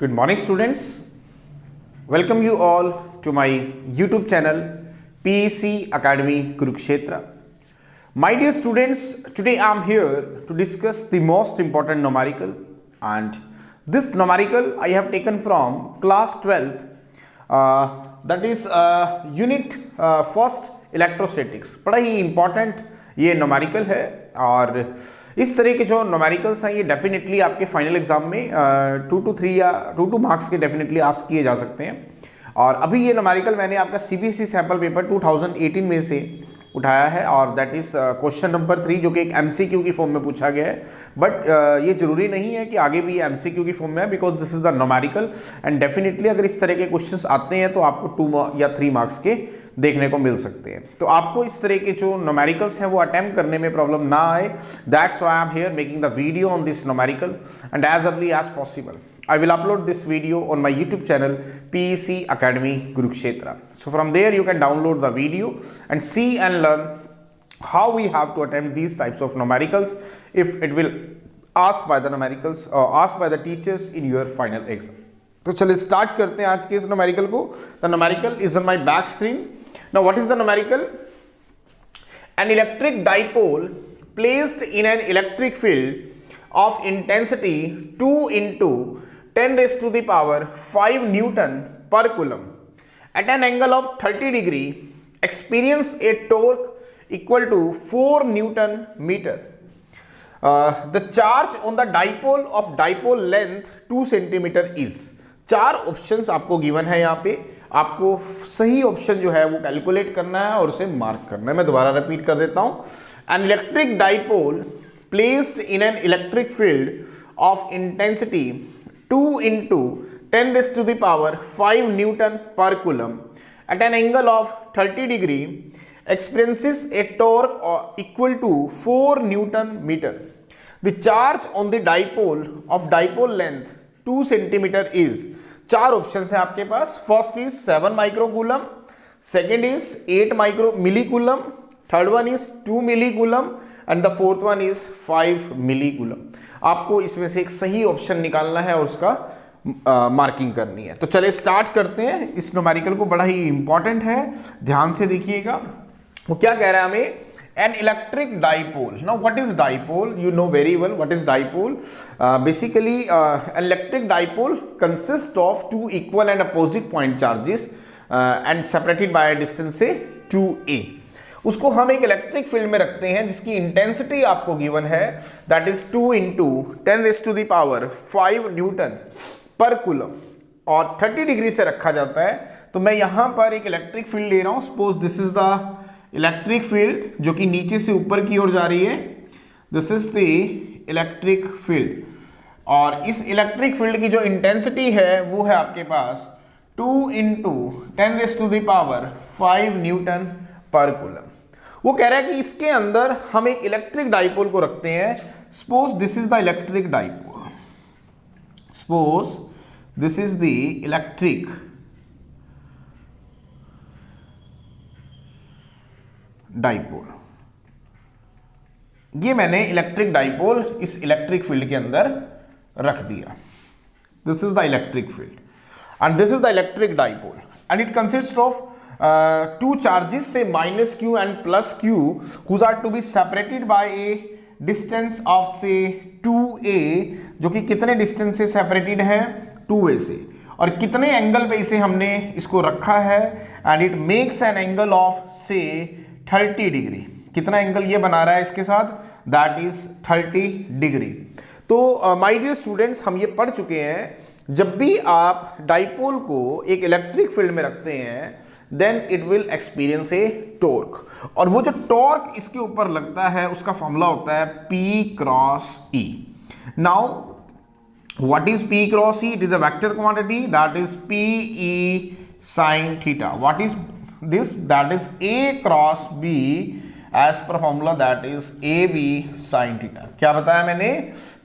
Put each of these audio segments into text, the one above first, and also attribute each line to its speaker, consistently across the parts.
Speaker 1: Good morning, students. Welcome you all to my YouTube channel PEC Academy Kurukshetra. My dear students, today I am here to discuss the most important numerical, and this numerical I have taken from class 12th, that is unit first electrostatics. बड़ा ही important ये numerical है और इस तरह के जो numericals हैं ये डेफिनेटली आपके फाइनल एग्जाम में 2 to 3 या 2 2 मार्क्स के डेफिनेटली आस्क किए जा सकते हैं। और अभी ये न्यूमेरिकल मैंने आपका सीबीएसई सैंपल पेपर 2018 में से उठाया है और दैट इज क्वेश्चन नंबर 3 जो कि एक एमसीक्यू की फॉर्म में पूछा गया है। बट ये जरूरी नहीं है कि आगे भी एमसीक्यू की फॉर्म में है, because this is the numerical and definitely अगर इस तरह के क्वेश्चंस आते हैं तो आपको 2 या 3 मार्क्स के देखने को मिल सकते हैं। तो आपको इस तरह के जो न्यूमेरिकल्स हैं वो अटेम्प्ट करने में प्रॉब्लम ना आए, that's why I am here making the video on this numerical and as early as possible I will upload this video on my YouTube channel PEC Academy Kurukshetra. So from there you can download the video and see and learn how we have to attempt these types of numericals if it will asked by the numericals or asked by the teachers in your final exam. तो चलिए start करते हैं आज के इस numerical को। The numerical is on my back screen. Now what is the numerical? An electric dipole placed in an electric field of intensity 2 into 10 raised to the power 5 Newton per coulomb at an angle of 30 degree experience a torque equal to 4 Newton meter. The charge on the dipole of dipole length 2 centimeter is. 4 options आपको given है यहाँ पे, आपको सही option जो है वो calculate करना है और उसे मार्क करना है। मैं दोबारा रिपीट कर देता हूँ। An electric dipole placed in an electric field of intensity 2 into 10 raised to the power 5 Newton per coulomb at an angle of 30 degree experiences a torque equal to 4 Newton meter. The charge on the dipole of dipole length 2 centimeter is. 4 options हैं आपके पास। First is 7 micro coulomb, second is 8 micro milli coulomb, third one is 2 milli coulomb and the fourth one is 5 milli coulomb. आपको इसमें से एक सही option निकालना है और उसका मार्किंग करनी है। तो चलिए स्टार्ट करते हैं। इस न्यूमेरिकल को बड़ा ही इंपॉर्टेंट है, ध्यान से देखिएगा। वो क्या कह रहा है हमें? An electric dipole. Now what is dipole? You know very well what is dipole. Basically an electric dipole consists of two equal and opposite point charges and separated by a distance say 2a. उसको हम एक electric field में रखते हैं जिसकी intensity आपको given है, that is 2 into 10 raised to the power 5 Newton per coulomb और 30 डिग्री से रखा जाता है। तो मैं यहां पर एक इलेक्ट्रिक फील्ड ले रहा हूं। Suppose this is the electric field जो कि नीचे से ऊपर की ओर जा रही है। This is the electric field और इस इलेक्ट्रिक फील्ड की जो इंटेंसिटी है वो है आपके पास 2 into 10 raised to the power 5 Newton per coulomb. वो कह रहा है कि इसके अंदर हम एक इलेक्ट्रिक डाइपोल को रखते हैं। Suppose this is the electric dipole, suppose this is the electric dipole. ये मैंने इलेक्ट्रिक डाइपोल इस इलेक्ट्रिक फील्ड के अंदर रख दिया। This is the electric field and this is the electric dipole and it consist of two charges say minus q and plus q whose are to be separated by a distance of say 2a, जो कि कितने distance से separated है? 2a से। और कितने angle पे इसे हमने इसको रखा है? And it makes an angle of से 30 डिग्री। कितना एंगल ये बना रहा है इसके साथ? That is 30 degree. तो माय डियर स्टूडेंट्स, हम ये पढ़ चुके हैं जब भी आप डाइपोल को एक इलेक्ट्रिक फील्ड में रखते हैं then it will experience a torque, और वो जो टॉर्क इसके ऊपर लगता है उसका फॉर्मूला होता है P cross E। Now what is P cross E? It is a vector quantity that is PE sin theta. What is this? That is A cross B as per formula that is AB sin theta. क्या बताया मैंने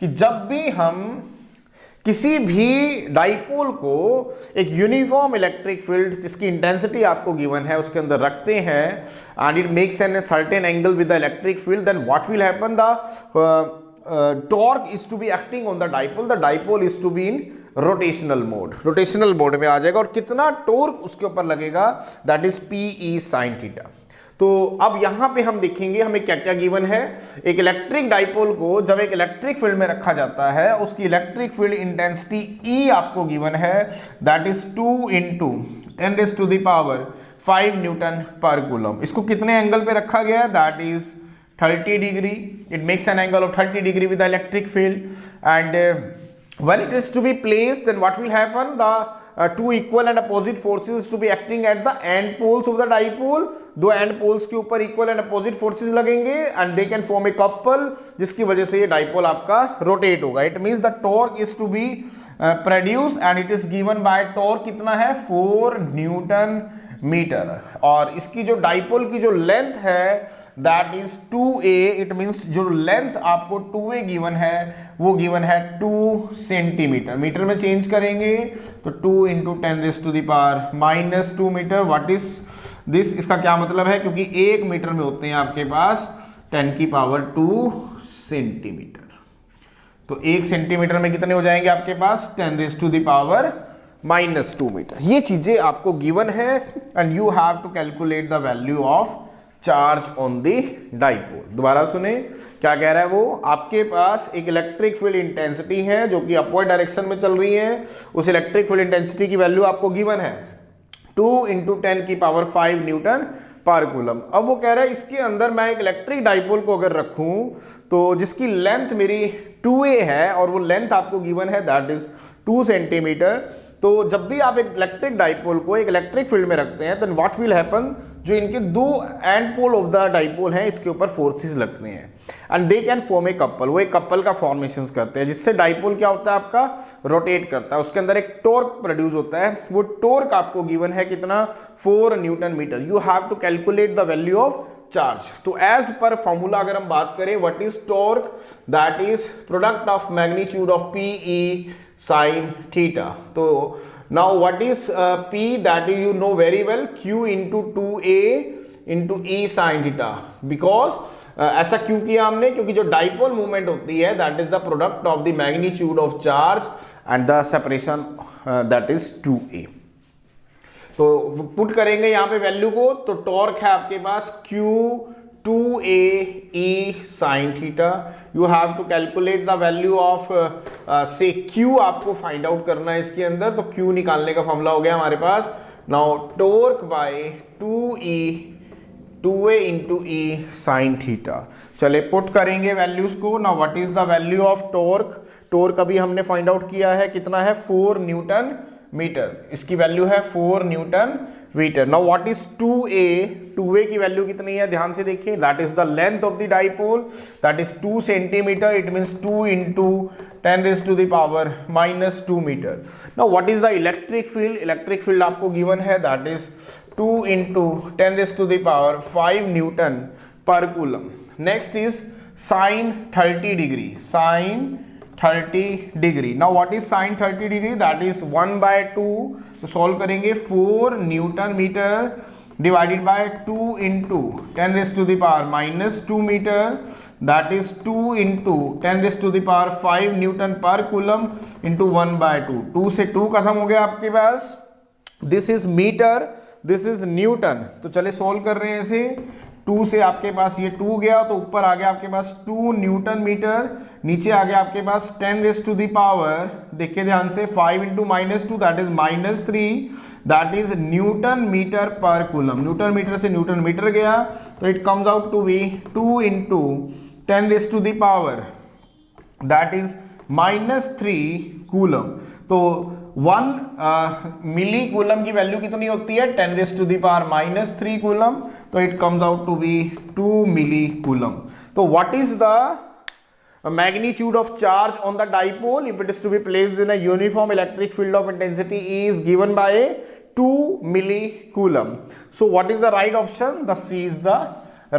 Speaker 1: कि जब भी हम किसी भी dipole को एक यूनिफॉर्म इलेक्ट्रिक फील्ड जिसकी इंटेंसिटी आपको गिवन है उसके अंदर रखते हैं and it makes an certain angle with the electric field, then what will happen? The torque is to be acting on the dipole is to be in rotational mode में आ जाएगा और कितना टॉर्क उसके ऊपर लगेगा, that is PE sin theta. तो अब यहां पे हम देखेंगे हमें क्या क्या गिवन है। एक इलेक्ट्रिक डाइपोल को जब एक इलेक्ट्रिक फील्ड में रखा जाता है, उसकी इलेक्ट्रिक फील्ड इंटेंसिटी E आपको गिवन है, that is 2 × 10⁵ newton per coulomb. इसको कितने एंगल पे रखा गया है, that is 30 degree. It makes an angle of 30 degree with the electric field and when it is to be placed, then what will happen, the two equal and opposite forces is to be acting at the end poles of the dipole। दो end poles के ऊपर equal and opposite forces लगेंगे and they can form a couple, जिसकी वजह से ये dipole आपका rotate होगा। It means the torque is to be produced and it is given by torque कितना है, 4 न्यूटन मीटर। और इसकी जो डाइपोल की जो लेंथ है that is 2a। It means जो लेंथ आपको 2a गिवन है वो गिवन है 2 सेंटीमीटर। मीटर में चेंज करेंगे तो 2 × 10⁻² मीटर। व्हाट इज दिस, इसका क्या मतलब है, क्योंकि 1 मीटर में होते हैं आपके पास 10⁻² सेंटीमीटर। तो 1 सेंटीमीटर में कितने हो जाएंगे आपके पास, 10⁻² मीटर। ये चीजें आपको गिवन है and you have to calculate the value of charge on the dipole. दोबारा सुने क्या कह रहा है वो, आपके पास एक इलेक्ट्रिक फील्ड इंटेंसिटी है जो कि अपवर्ड डायरेक्शन में चल रही है। उस इलेक्ट्रिक फील्ड इंटेंसिटी की वैल्यू आपको गिवन है 2 × 10⁵ न्यूटन पर कूलम। अब वो कह रहा है इसके अंदर मैं एक इलेक्ट्रिक डाइपोल को अगर रखूं तो जिसकी लेंथ मेरी 2a है और वो लेंथ आपको गिवन है दैट इज 2 सेंटीमीटर। तो जब भी आप एक इलेक्ट्रिक डाइपोल को एक इलेक्ट्रिक फील्ड में रखते हैं, देन व्हाट विल हैपन, जो इनके दो end pole of the dipole हैं इसके ऊपर फोर्सेस लगते हैं and they can form a couple. वो एक कपल का फॉर्मेशन करते हैं जिससे डाइपोल क्या होता है आपका, रोटेट करता है। उसके अंदर एक टॉर्क प्रोड्यूस होता है, वो टॉर्क आपको गिवन है कितना, 4 newton metre. You have to calculate the value of charge. तो एज पर फॉर्मूला अगर हम बात करें, what is torque, that is product of magnitude of PE sin theta. तो now what is P, that is you know very well, Q × 2a × E sin theta. Because ऐसा क्यों किया हमने, क्योंकि जो डाइपोल मूवमेंट होती है that is the product of the magnitude of charge and the separation that is 2a। तो put करेंगे यहाँ पे वैल्यू को, तो टॉर्क है आपके पास Q 2a E sin theta. You have to calculate the value of से Q आपको फाइंड आउट करना है इसके अंदर। तो Q निकालने का फॉर्मूला हो गया हमारे पास, now torque by 2a × E sin theta. चले पुट करेंगे वैल्यूज को। Now what is the value of torque, torque अभी हमने फाइंड आउट किया है कितना है, 4 न्यूटन मीटर। इसकी वैल्यू है 4 newton metre. Now what is 2a की वैल्यू कितनी है, ध्यान से देखिए, that is the length of the dipole, that is 2 centimetre. It means 2 × 10⁻² metre. Now what is the electric field, electric field आपको given है that is 2 × 10⁵ newton per coulomb. Next is sin 30 degree, sin 30 degree. Now what is sin 30 degree, that is 1/2। तो solve करेंगे 4 newton metre divided by 2 × 10⁻² metre, that is 2 × 10⁵ newton per coulomb into 1/2। 2 से 2 खत्म हो गया आपके पास, this is metre, this is newton. तो चले सॉल्व कर रहे हैं इसे, 2 से आपके पास ये 2 गया तो ऊपर आ गया आपके पास 2 न्यूटन मीटर, नीचे आ गया आपके पास 10⁻, देखिए ध्यान से, 5 × -2 that is -3, that is newton metre per coulomb. Newton metre से न्यूटन मीटर गया तो it comes out to be 2 × 10⁻, that is -3 coulomb. तो 1 मिली कूलम की वैल्यू कितनी होती है, 10⁻³ कूलम। तो it comes out to be 2 milli coulomb. तो what is the magnitude of charge on the dipole if it is to be placed in a uniform electric field of intensity E is given by 2 millicoulomb. So what is the right option? The C is the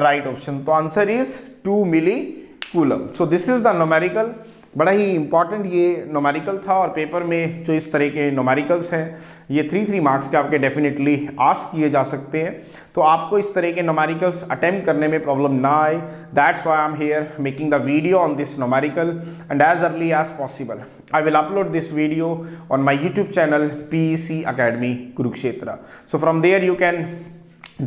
Speaker 1: right option. So answer is 2 millicoulomb. So this is the numerical बड़ा ही important ये numerical था और paper में जो इस तरह के numericals हैं ये 3 मार्क्स के आपके डेफिनेटली आस्क किए जा सकते हैं। तो आपको इस तरह के नोमेरिकल्स अटेम्प्ट करने में प्रॉब्लम ना आए, that's why I am here making the video on this numerical and as early as possible I will upload this video on my YouTube channel PEC Academy Kurukshetra. So from there you can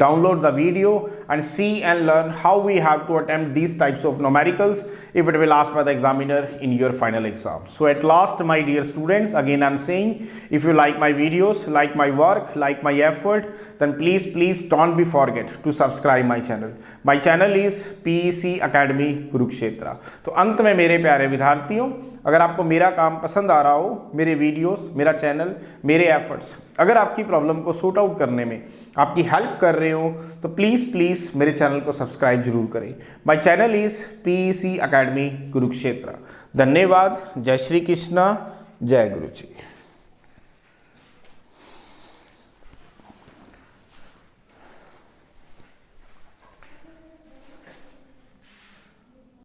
Speaker 1: download the video and see and learn how we have to attempt these types of numericals if it will asked by the examiner in your final exam. So at last, my dear students, again I'm saying, if you like my videos, like my work, like my effort, then please don't be forget to subscribe my channel. My channel is PEC Academy Kurukshetra. तो अंत में मेरे प्यारे विद्यार्थियों, अगर आपको मेरा काम पसंद आ रहा हो, मेरे वीडियोस, मेरा चैनल, मेरे एफर्ट्स अगर आपकी प्रॉब्लम को सॉर्ट आउट करने में आपकी हेल्प कर रहे हो तो प्लीज़ मेरे चैनल को सब्सक्राइब जरूर करें। My channel is PEC Academy Kurukshetra. धन्यवाद। जय श्री कृष्णा, जय गुरु जी।